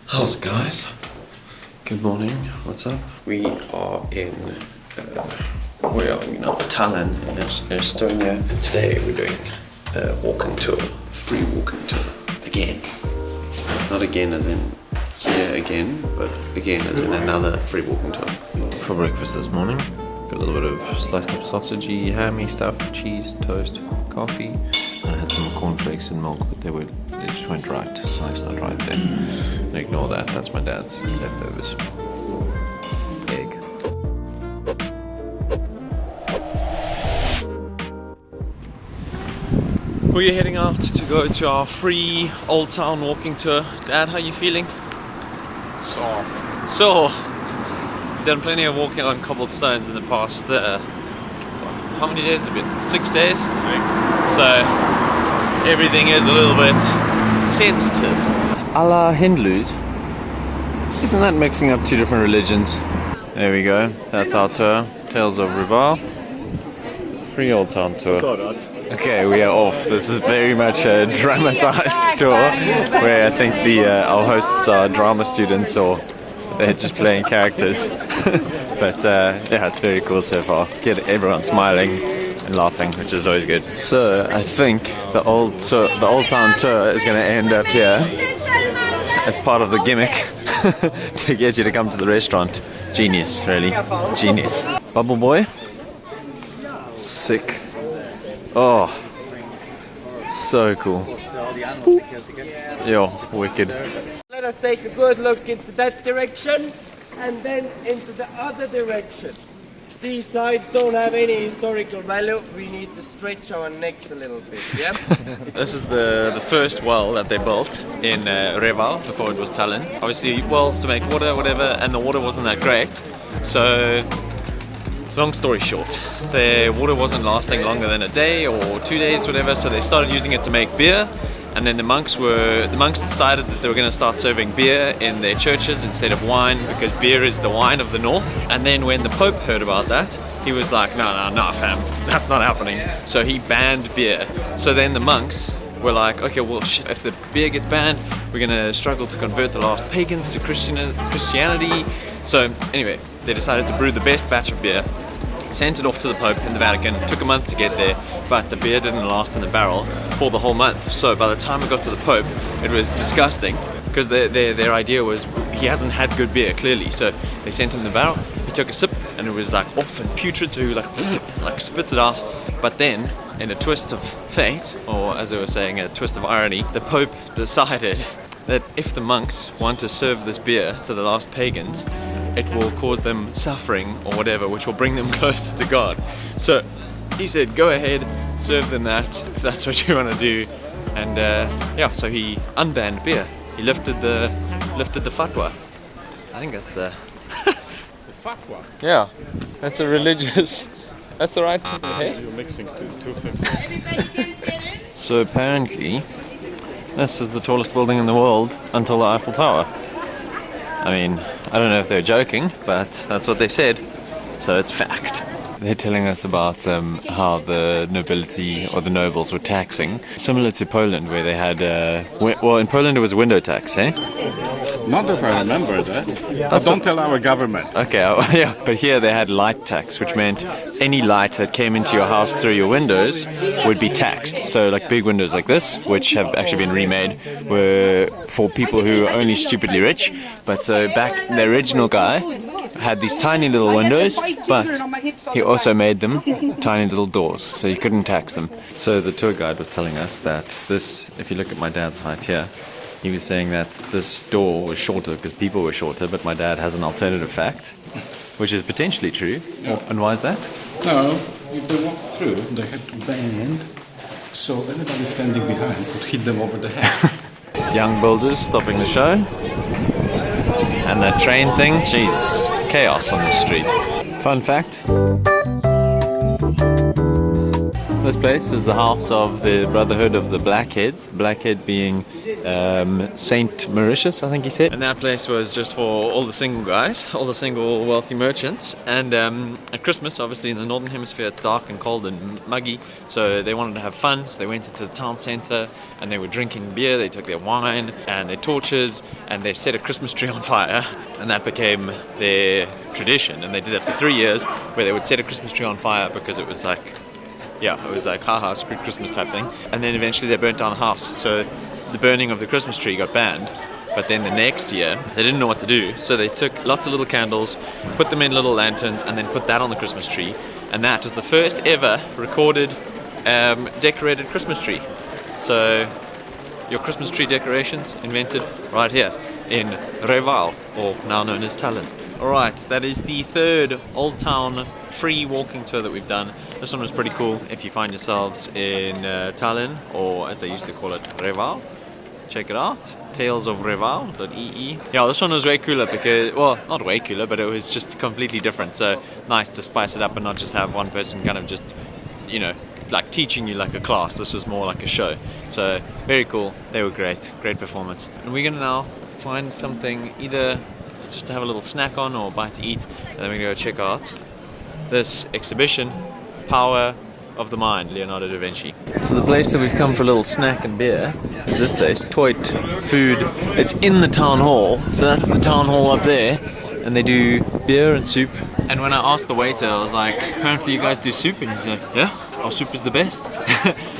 How's it, guys? Good morning. What's up? We are in where are we now? Tallinn in Estonia. Today we're doing a walking tour, free walking tour again. Not again as in here again, but again as in another free walking tour. For breakfast this morning, got a little bit of sliced up sausagey, hammy stuff, cheese, toast, coffee. And I had some cornflakes and milk, but they just went right, so it's not right there. And ignore that, that's my dad's leftovers. Egg. We're heading out to go to our free Old Town walking tour. Dad, how are you feeling? Sore. We've done plenty of walking on cobbled stones in the past, how many days have it been? 6 days? 6. So, everything is a little bit sensitive. A la Hindus. Isn't that mixing up two different religions? There we go, that's our tour. Tales of Rival. Free Old Town tour. Okay, we are off. This is very much a dramatized tour where I think our hosts are drama students or they're just playing characters. But yeah, it's very cool so far. Get everyone smiling and laughing, which is always good. So I think the old town tour is going to end up here as part of the gimmick to get you to come to the restaurant. Genius, really. Genius. Bubble boy. Sick. Oh, so cool. Yo, wicked. Let us take a good look into that direction and then into the other direction. These sides don't have any historical value. We need to stretch our necks a little bit, yeah? This is the first well that they built in Reval before it was Tallinn. Obviously wells to make water, whatever, and the water wasn't that great. So, long story short, the water wasn't lasting longer than a day or 2 days, whatever, so they started using it to make beer. And then the monks decided that they were going to start serving beer in their churches instead of wine because beer is the wine of the north. And then when the Pope heard about that, he was like, no fam, that's not happening. So he banned beer. So then the monks were like, okay, well if the beer gets banned, we're going to struggle to convert the last pagans to Christianity. So anyway, they decided to brew the best batch of beer, sent it off to the Pope in the Vatican. Took a month to get there, but the beer didn't last in the barrel for the whole month. So by the time it got to the Pope, it was disgusting because their idea was he hasn't had good beer, clearly. So they sent him the barrel, he took a sip, and it was like off and putrid, so he like spits it out. But then, in a twist of fate, or as they were saying, a twist of irony, the Pope decided that if the monks want to serve this beer to the last pagans, it will cause them suffering or whatever, which will bring them closer to God. So he said, go ahead, serve them that, if that's what you want to do. And yeah, so he unbanned beer. He lifted the fatwa. I think that's the... The fatwa? Yeah, that's a religious... That's the right thing, hey? You're mixing two things. So apparently, this is the tallest building in the world until the Eiffel Tower. I mean, I don't know if they're joking, but that's what they said, so it's fact. They're telling us about how the nobility or the nobles were taxing, similar to Poland, where they had, well, in Poland it was a window tax, eh? Not that I remember that. But don't tell our government. Okay, yeah, but here they had light tax, which meant any light that came into your house through your windows would be taxed. So like big windows like this, which have actually been remade, were for people who were only stupidly rich. But so back, the original guy had these tiny little windows, but he also made them tiny little doors, so you couldn't tax them. So the tour guide was telling us that this, if you look at my dad's height here, he was saying that this door was shorter because people were shorter, but my dad has an alternative fact, which is potentially true. Yeah. And why is that? No, if they walk through, they had to bend, so anybody standing behind could hit them over the head. Young builders stopping the show. And that train thing, Jesus, chaos on the street. Fun fact. This place is the house of the Brotherhood of the Blackheads. Blackhead being Saint Mauritius, I think he said. And that place was just for all the single guys, all the single wealthy merchants. And at Christmas, obviously in the Northern Hemisphere, it's dark and cold and muggy, so they wanted to have fun. So they went into the town centre and they were drinking beer, they took their wine and their torches and they set a Christmas tree on fire. And that became their tradition. And they did that for 3 years, where they would set a Christmas tree on fire because it was like, yeah, it was like, haha, screw Christmas type thing. And then eventually they burnt down the house. So the burning of the Christmas tree got banned. But then the next year, they didn't know what to do. So they took lots of little candles, put them in little lanterns, and then put that on the Christmas tree. And that was the first ever recorded decorated Christmas tree. So your Christmas tree decorations invented right here in Reval, or now known as Tallinn. Alright, that is the third Old Town free walking tour that we've done. This one was pretty cool. If you find yourselves in Tallinn, or as they used to call it, Reval, check it out. talesofreval.ee. Yeah, this one was way cooler because, well, not way cooler, but it was just completely different. So nice to spice it up and not just have one person kind of just, you know, like teaching you like a class. This was more like a show. So very cool. They were great. Great performance. And we're gonna now find something either just to have a little snack on or a bite to eat, and then we're gonna go check out this exhibition, Power of the Mind, Leonardo da Vinci. So the place that we've come for a little snack and beer is this place, Toit Food. It's in the town hall, so that's the town hall up there, and they do beer and soup. And when I asked the waiter, I was like, apparently you guys do soup? And he's like, yeah, our soup is the best.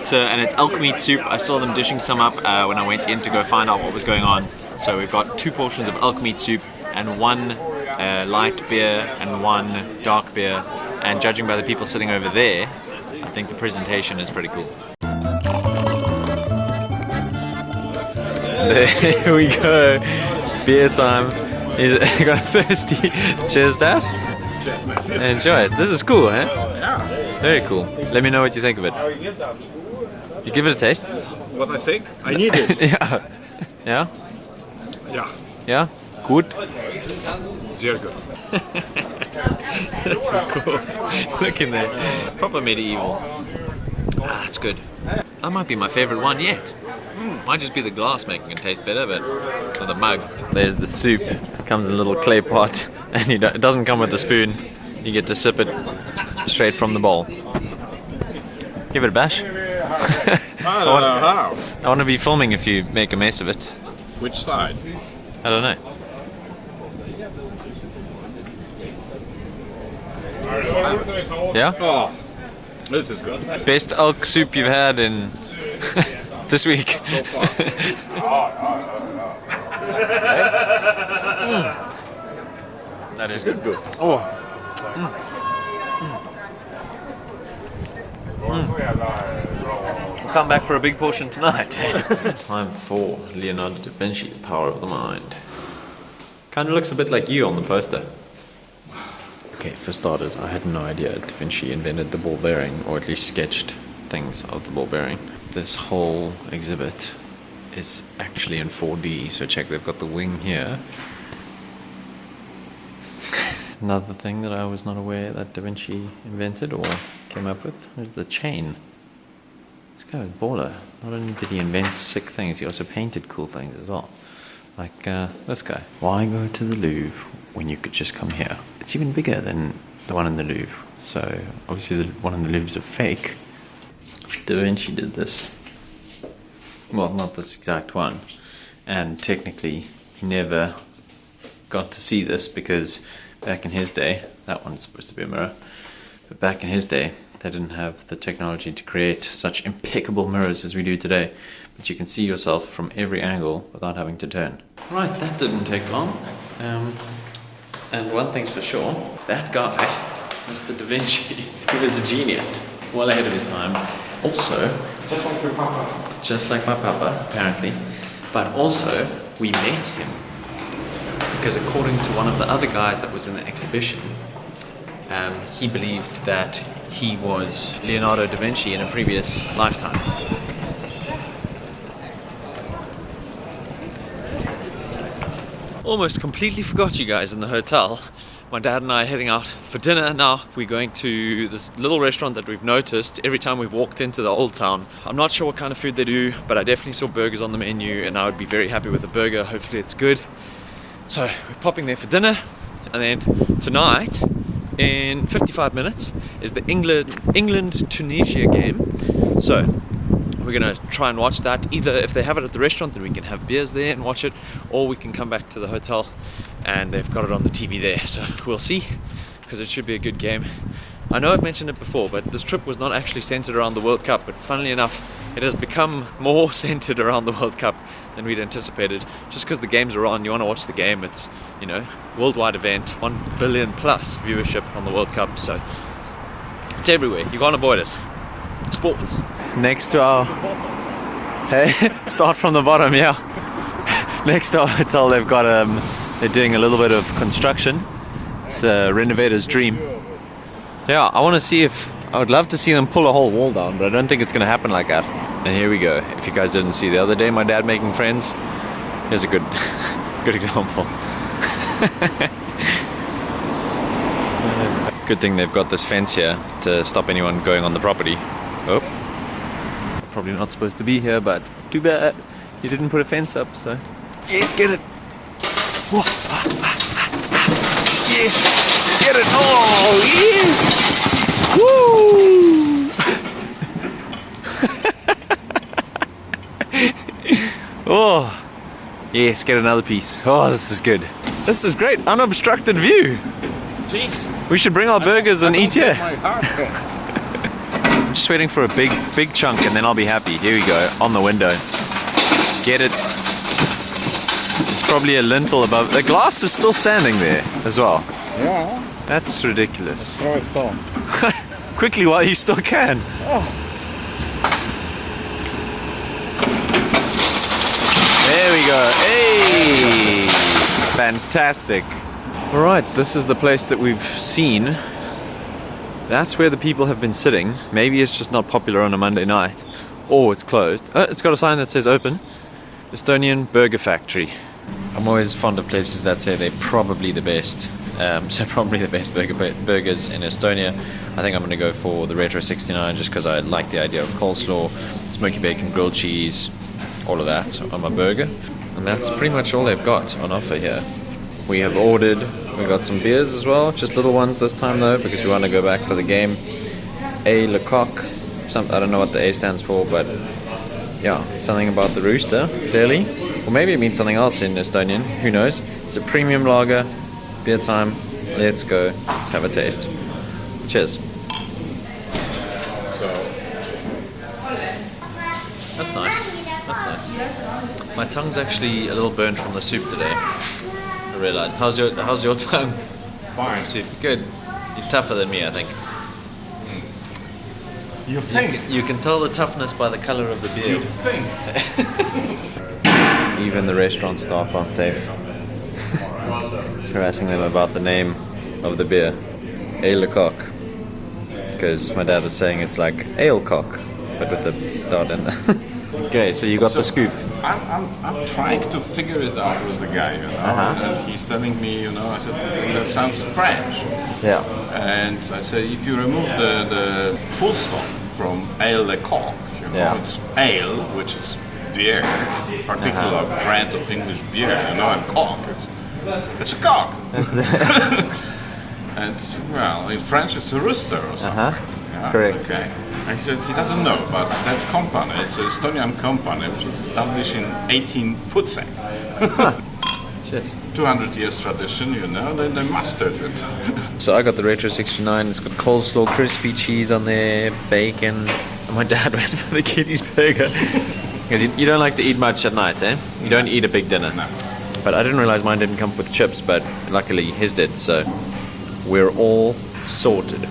So, and it's elk meat soup. I saw them dishing some up when I went in to go find out what was going on. So we've got 2 portions of elk meat soup and 1 light beer and 1 dark beer. And judging by the people sitting over there, I think the presentation is pretty cool. There we go. Beer time. You got thirsty. Cheers, Dad. Cheers, Matthew. Enjoy it. This is cool, huh? Yeah. Very cool. Let me know what you think of it. You give it a taste? What I think? I need it. Yeah. Yeah? Yeah. Yeah? Good? Sehr good. This is cool. Look in there. Proper medieval. Ah, it's good. That might be my favorite one yet. Might just be the glass making it taste better, but or the mug. There's the soup. It comes in a little clay pot, and it doesn't come with a spoon. You get to sip it straight from the bowl. Give it a bash. I don't know how. I want to be filming if you make a mess of it. Which side? I don't know. Yeah? Oh, this is good. Best elk soup you've had in this week. So far. That is good. Oh. We'll come back for a big portion tonight. Time for Leonardo da Vinci, The Power of the Mind. Kind of looks a bit like you on the poster. Okay, for starters, I had no idea Da Vinci invented the ball bearing, or at least sketched things of the ball bearing. This whole exhibit is actually in 4D, so check, they've got the wing here. Another thing that I was not aware that Da Vinci invented or came up with is the chain. This guy was baller. Not only did he invent sick things, he also painted cool things as well. Like this guy. Why go to the Louvre when you could just come here? It's even bigger than the one in the Louvre. So obviously the one in the Louvre is a fake. Da Vinci did this. Well, not this exact one. And technically he never got to see this because back in his day, that one's supposed to be a mirror, but back in his day they didn't have the technology to create such impeccable mirrors as we do today. But you can see yourself from every angle without having to turn. Right, that didn't take long. And one thing's for sure, that guy, Mr. Da Vinci, he was a genius, well ahead of his time. Also, just like my papa, apparently, but also we met him because according to one of the other guys that was in the exhibition, he believed that he was Leonardo da Vinci in a previous lifetime. Almost completely forgot you guys in the hotel, my dad and I are heading out for dinner now. We're going to this little restaurant that we've noticed every time we've walked into the old town. I'm not sure what kind of food they do, but I definitely saw burgers on the menu and I would be very happy with a burger. Hopefully it's good. So we're popping there for dinner, and then tonight in 55 minutes is the England-Tunisia game. So we're gonna try and watch that. Either if they have it at the restaurant, then we can have beers there and watch it, or we can come back to the hotel and they've got it on the TV there. So we'll see, because it should be a good game. I know I've mentioned it before, but this trip was not actually centered around the World Cup, but funnily enough, it has become more centered around the World Cup than we'd anticipated. Just because the games are on, you want to watch the game. It's, you know, worldwide event, 1 billion plus viewership on the World Cup, so it's everywhere. You can't avoid it. Sports. Next to our, hey, start from the bottom, yeah. Next to our hotel, they've got they're doing a little bit of construction. It's a renovator's dream. Yeah, I want to see if, I would love to see them pull a whole wall down, but I don't think it's going to happen like that. And here we go. If you guys didn't see the other day, my dad making friends, here's a good, good example. Good thing they've got this fence here to stop anyone going on the property. Oh, probably not supposed to be here, but too bad you didn't put a fence up. So yes, get it. Whoa. Yes, get it. Oh yes. Woo. Oh yes, get another piece. Oh, this is good. This is great. Unobstructed view. Jeez. We should bring our burgers and eat here. I'm just waiting for a big chunk and then I'll be happy. Here we go, on the window. Get it. It's probably a lintel above. The glass is still standing there as well. Yeah. That's ridiculous. Throw a stone. Quickly while you still can. Oh. There we go. Hey! Fantastic. Alright, this is the place that we've seen. That's where the people have been sitting. Maybe it's just not popular on a Monday night. Or it's closed. Oh, it's got a sign that says open. Estonian Burger Factory. I'm always fond of places that say they're probably the best. So probably the best burgers in Estonia. I think I'm going to go for the Retro 69 just because I like the idea of coleslaw, smoky bacon, grilled cheese, all of that on my burger. And that's pretty much all they've got on offer here. We have ordered, we got some beers as well, just little ones this time though, because we want to go back for the game. A Le Coq, I don't know what the A stands for, but yeah, something about the rooster, clearly. Or maybe it means something else in Estonian, who knows. It's a premium lager, beer time, let's go, let's have a taste. Cheers. That's nice, that's nice. My tongue's actually a little burnt from the soup today. I realized. How's your tongue? Fine. Soup. Good. You're tougher than me, I think. You think? You can tell the toughness by the color of the beer. You think? Even the restaurant staff aren't safe. Just harassing them about the name of the beer, A Le Coq, because my dad was saying it's like ale cock, but with the dot in there. Okay, so you got the scoop. I'm trying to figure it out with the guy, you know, and he's telling me, you know, I said, that sounds French. Yeah. And I said, if you remove the full stop from ale le coq, you know, it's ale, which is beer, particular brand of English beer, you know, and cock, it's a cock. And, well, in French it's a rooster or something. Yeah? Correct. Okay. And he said he doesn't know, but that company, it's an Estonian company which was established in 1840. 200 years tradition, you know, they mastered it. So I got the Retro 69, it's got coleslaw, crispy cheese on there, bacon, and my dad went for the kiddie's burger. Because you don't like to eat much at night, eh? You don't eat a big dinner. No. But I didn't realize mine didn't come with chips, but luckily his did, so we're all sorted.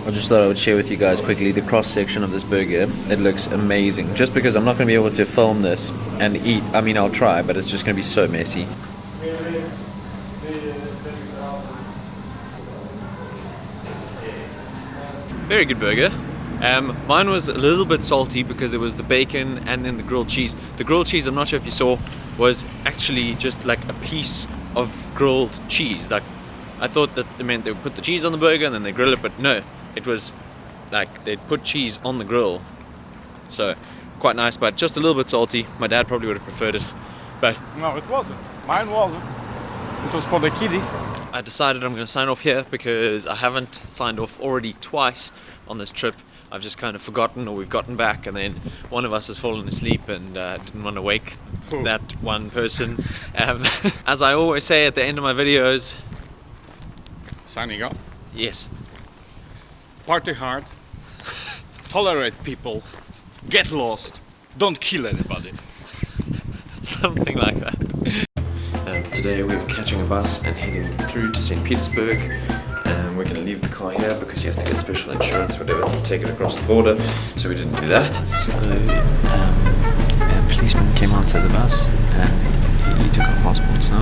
I just thought I would share with you guys quickly the cross section of this burger. It looks amazing. Just because I'm not going to be able to film this and eat, I mean I'll try, but it's just going to be so messy. Very good burger. Mine was a little bit salty because it was the bacon and then the grilled cheese. The grilled cheese, I'm not sure if you saw, was actually just like a piece of grilled cheese. Like, I thought that it meant they would put the cheese on the burger and then they grill it, but no, it was like they'd put cheese on the grill. So quite nice, but just a little bit salty. My dad probably would have preferred it, but No, it wasn't. Mine wasn't. It was for the kiddies. I decided I'm going to sign off here because I haven't signed off already twice on this trip. I've just kind of forgotten, or we've gotten back and then one of us has fallen asleep and didn't want to wake that one person. As I always say at the end of my videos, Signing off. yes, Party hard. Tolerate people. Get lost. Don't kill anybody. something like that. Today we were catching a bus and heading through to St. Petersburg. We're going to leave the car here because you have to get special insurance whatever to take it across the border, so we didn't do that. So a policeman came onto the bus and he took our passports now.